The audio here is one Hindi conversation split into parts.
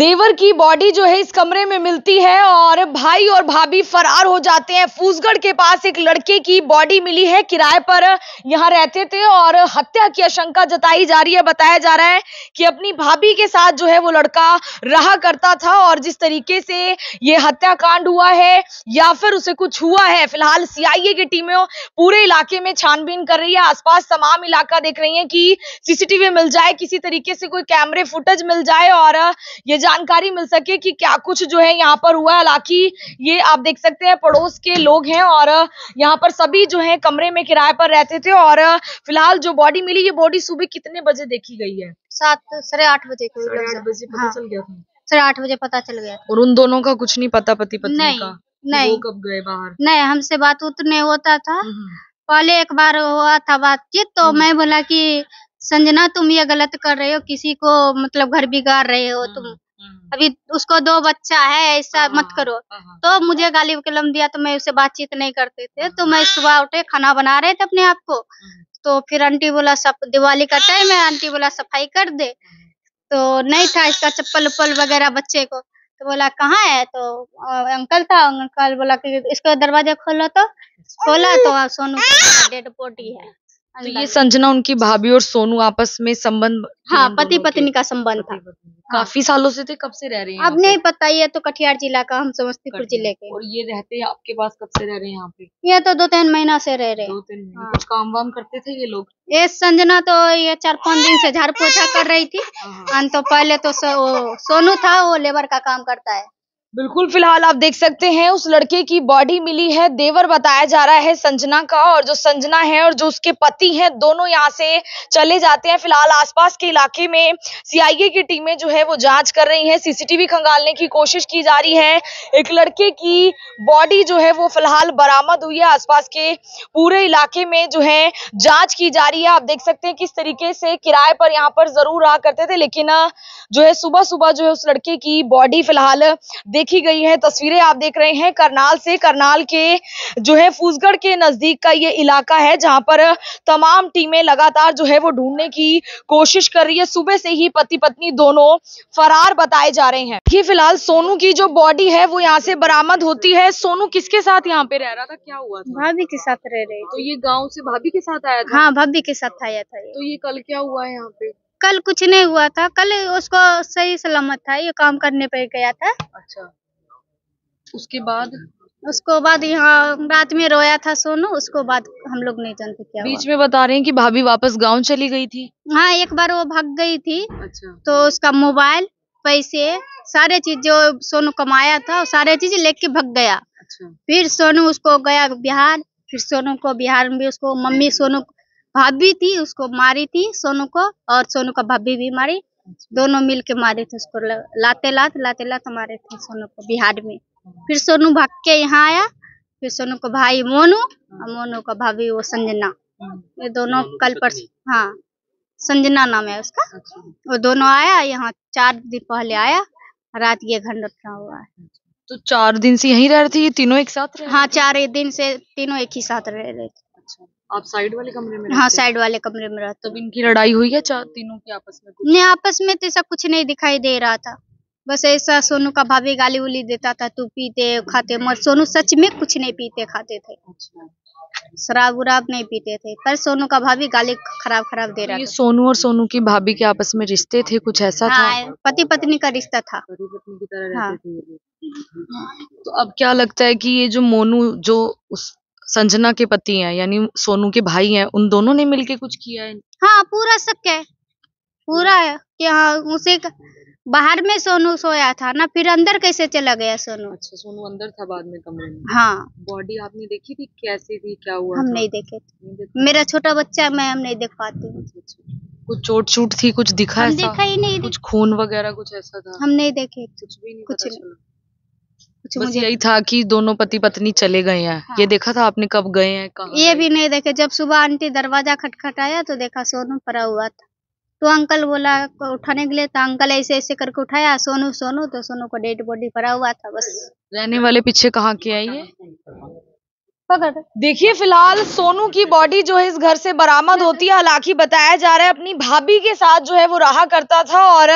देवर की बॉडी जो है इस कमरे में मिलती है और भाई और भाभी फरार हो जाते हैं। फूसगढ़ के पास एक लड़के की बॉडी मिली है, किराए पर यहाँ रहते थे और हत्या की आशंका जताई जा रही है। बताया जा रहा है कि अपनी भाभी के साथ जो है वो लड़का रहा करता था और जिस तरीके से ये हत्याकांड हुआ है या फिर उसे कुछ हुआ है, फिलहाल सीआईए की टीमें पूरे इलाके में छानबीन कर रही है। आसपास तमाम इलाका देख रही है कि सीसीटीवी मिल जाए, किसी तरीके से कोई कैमरे फुटेज मिल जाए और ये जानकारी मिल सके कि क्या कुछ जो है यहाँ पर हुआ है। हालांकि ये आप देख सकते हैं पड़ोस के लोग हैं और यहाँ पर सभी जो है कमरे में किराए पर रहते थे और फिलहाल जो बॉडी मिली, ये बॉडी सुबह कितने बजे देखी गई है? 7-8 बजे को 8 बजे पता चल गया था। 8:30 बजे पता चल गया। और उन दोनों का कुछ नहीं पता, पति पत्नी का? नहीं, वो कब गए बाहर? नहीं, हमसे बात नहीं होता था। पहले एक बार हुआ था बातचीत, तो मैं बोला कि संजना तुम ये गलत कर रहे हो, किसी को मतलब घर बिगाड़ रहे हो तुम, अभी उसको 2 बच्चा है, ऐसा मत करो। तो मुझे गाली कलम दिया, तो मैं उससे बातचीत नहीं करते थे। तो मैं सुबह उठे, खाना बना रहे थे अपने आप को, तो फिर आंटी बोला सब दिवाली का टाइम है, आंटी बोला सफाई कर दे। तो नहीं था इसका चप्पल उप्पल वगैरह बच्चे को, तो बोला कहाँ है? तो अंकल था, अंकल बोला कि इसका दरवाजा खोलो, तो खोला तो सोनू का डेड बॉडी है। तो ये संजना उनकी भाभी और सोनू आपस में संबंध? हाँ, पति पत्नी का संबंध था। काफी सालों से थे? कब से रह रहे हैं? अब नहीं पता, ये तो कटिहार जिला का, हम समस्तीपुर जिले के। और ये रहते हैं आपके पास कब से रह रहे हैं यहाँ पे? ये तो 2-3 महीना से रह रहे। 2-3 महीने। कुछ काम वाम करते थे ये लोग? ये संजना तो ये 4-5 दिन से झाड़ पोछा कर रही थी। तो पहले तो सोनू था, वो लेबर का काम करता है। बिल्कुल, फिलहाल आप देख सकते हैं उस लड़के की बॉडी मिली है। देवर बताया जा रहा है संजना का, और जो संजना है और जो उसके पति हैं, दोनों यहाँ से चले जाते हैं। फिलहाल आसपास के इलाके में सीआईए की टीमें जो है वो जांच कर रही हैं, सीसीटीवी खंगालने की कोशिश की जा रही है। एक लड़के की बॉडी जो है वो फिलहाल बरामद हुई है। आसपास के पूरे इलाके में जो है जांच की जा रही है। आप देख सकते हैं किस तरीके से किराए पर यहाँ पर जरूर रहा करते थे, लेकिन जो है सुबह सुबह जो है उस लड़के की बॉडी फिलहाल देखी गई है। तस्वीरें आप देख रहे हैं करनाल से, करनाल के जो है फूसगढ़ के नजदीक का ये इलाका है जहां पर तमाम टीमें लगातार जो है वो ढूंढने की कोशिश कर रही है। सुबह से ही पति पत्नी दोनों फरार बताए जा रहे हैं। ये फिलहाल सोनू की जो बॉडी है वो यहाँ से बरामद होती है। सोनू किसके साथ यहाँ पे रह रहा था, क्या हुआ था? भाभी के साथ रह रहे। तो ये गाँव से भाभी के साथ आया था? हाँ, भाभी के साथ आया था। तो ये कल क्या हुआ है यहाँ पे? कल कुछ नहीं हुआ था, कल उसको सही सलामत था, ये काम करने पे गया था। अच्छा, उसको बाद यहाँ रात में रोया था सोनू, उसको बाद हम लोग नहीं जानते क्या बीच में बता रहे हैं कि भाभी वापस गांव चली गई थी। हाँ, एक बार वो भाग गई थी। अच्छा। तो उसका मोबाइल, पैसे, सारे चीज जो सोनू कमाया था वो सारे चीज लेके भाग गया। अच्छा। फिर फिर सोनू उसको गया बिहार, फिर सोनू को बिहार में उसको मम्मी, सोनू भाभी थी उसको मारी थी सोनू को, और सोनू का भाभी भी मारी। अच्छा। दोनों मिल के मारे थे उसको, लाते लात मारे थे सोनू को बिहार में। फिर सोनू भाग के यहाँ आया, फिर सोनू को भाई मोनू और मोनू का भाभी वो संजना, ये दोनों कल पर, हाँ संजना नाम है उसका। वो दोनों आया यहाँ 4 दिन पहले आया, रात ये घटना हुआ है। तो 4 दिन से यहीं रह रहे थे ये तीनों एक साथ? हाँ, 4 दिन से तीनों एक ही साथ रह रहे थे। अच्छा, आप साइड वाले कमरे में? हाँ, साइड वाले कमरे में रहते। तब इनकी लड़ाई हुई है तीनों की आपस में? नहीं, आपस में तो ऐसा कुछ नहीं दिखाई दे रहा था, बस ऐसा सोनू का भाभी गाली उली देता था, तू पीते खाते, मगर सोनू सच में कुछ नहीं पीते खाते थे। अच्छा। शराब उराब नहीं पीते थे, पर सोनू का भाभी गाली खराब दे रहा था। सोनू और सोनू की भाभी के आपस में रिश्ते थे, कुछ ऐसा था? हाँ, पति पत्नी का रिश्ता था। पति पत्नी की तरह रहते थे। तो अब क्या लगता है कि ये जो मोनू, जो उस संजना के पति हैं यानी सोनू के भाई हैं, उन दोनों ने मिलके कुछ किया है? हाँ, पूरा शक है, पूरा है कि हाँ, उसे बाहर में सोनू सोया था ना, फिर अंदर कैसे चला गया सोनू? अच्छा, सोनू अंदर था बाद में कमरे में? हाँ। बॉडी आपने देखी थी, कैसी थी, क्या हुआ? हम नहीं देखे, मेरा छोटा बच्चा है, मैं हम नहीं देख पाती हूँ। कुछ चोट चूट थी, कुछ दिखा? हम देखा ही नहीं, कुछ खून वगैरह कुछ ऐसा था? हम नहीं देखे, कुछ भी नहीं, कुछ नहीं। बस यही था कि दोनों पति पत्नी चले गए हैं। हाँ। ये देखा था आपने कब गए हैं, कहाँ? ये भी नहीं देखे, जब सुबह आंटी दरवाजा खटखटाया तो देखा सोनू पड़ा हुआ था। तो अंकल बोला उठाने के लिए, तो अंकल ऐसे ऐसे करके उठाया, सोनू सोनू, तो सोनू को डेड बॉडी पड़ा हुआ था। बस। रहने वाले पीछे कहाँ के आई है? पकड़। देखिए फिलहाल सोनू की बॉडी जो है इस घर से बरामद होती है। हालांकि बताया जा रहा है अपनी भाभी के साथ जो है वो रहा करता था और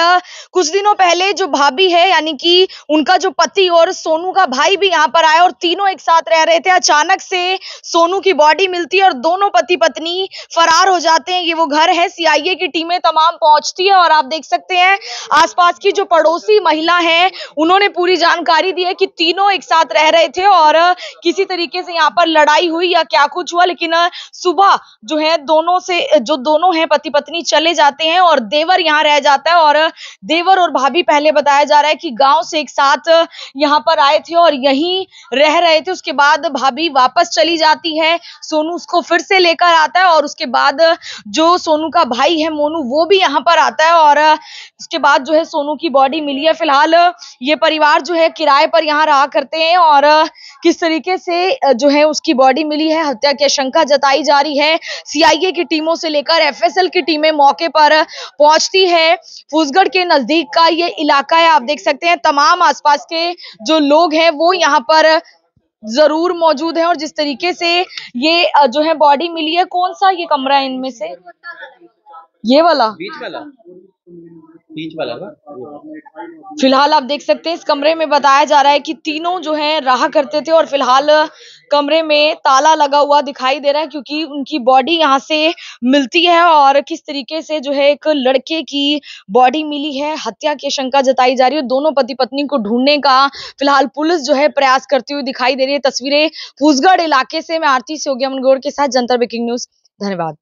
कुछ दिनों पहले जो भाभी है यानी कि उनका जो पति और सोनू का भाई भी यहाँ पर आए और तीनों एक साथ रह रहे थे। अचानक से सोनू की बॉडी मिलती है और दोनों पति पत्नी फरार हो जाते हैं। ये वो घर है, सीआईए की टीमें तमाम पहुंचती है और आप देख सकते हैं आसपास की जो पड़ोसी महिला है उन्होंने पूरी जानकारी दी है कि तीनों एक साथ रह रहे थे और किसी तरीके से यहाँ पर लड़ाई हुई या क्या कुछ हुआ, लेकिन सुबह जो है दोनों हैं पति पत्नी चले जाते हैं और देवर यहाँ रह जाता है। और देवर और भाभी पहले बताया जा रहा है कि गांव से एक साथ यहाँ पर आए थे और यहीं रह रहे थे। उसके बाद भाभी वापस चली जाती है, सोनू उसको फिर से लेकर आता है और उसके बाद जो सोनू का भाई है मोनू वो भी यहाँ पर आता है और उसके बाद जो है सोनू की बॉडी मिली है। फिलहाल ये परिवार जो है किराए पर यहाँ रहा करते हैं और किस तरीके से जो है उसकी बॉडी मिली है, हत्या की आशंका जताई जा रही है। सीआईए की टीमों से लेकर एफएसएल की टीमें मौके पर पहुंचती है। फूसगढ़ के नजदीक का ये इलाका है, आप देख सकते हैं तमाम आसपास के जो लोग हैं वो यहाँ पर जरूर मौजूद है। और जिस तरीके से ये जो है बॉडी मिली है, कौन सा ये कमरा है इनमें से? ये वाला बीच वाला ना। फिलहाल आप देख सकते हैं इस कमरे में बताया जा रहा है कि तीनों जो है रहा करते थे और फिलहाल कमरे में ताला लगा हुआ दिखाई दे रहा है क्योंकि उनकी बॉडी यहाँ से मिलती है। और किस तरीके से जो है एक लड़के की बॉडी मिली है, हत्या की आशंका जताई जा रही है। दोनों पति पत्नी को ढूंढने का फिलहाल पुलिस जो है प्रयास करती हुई दिखाई दे रही है। तस्वीरें फूसगढ़ इलाके से मैं आरती से हो गया मनगोड़ के साथ, जनता ब्रेकिंग न्यूज। धन्यवाद।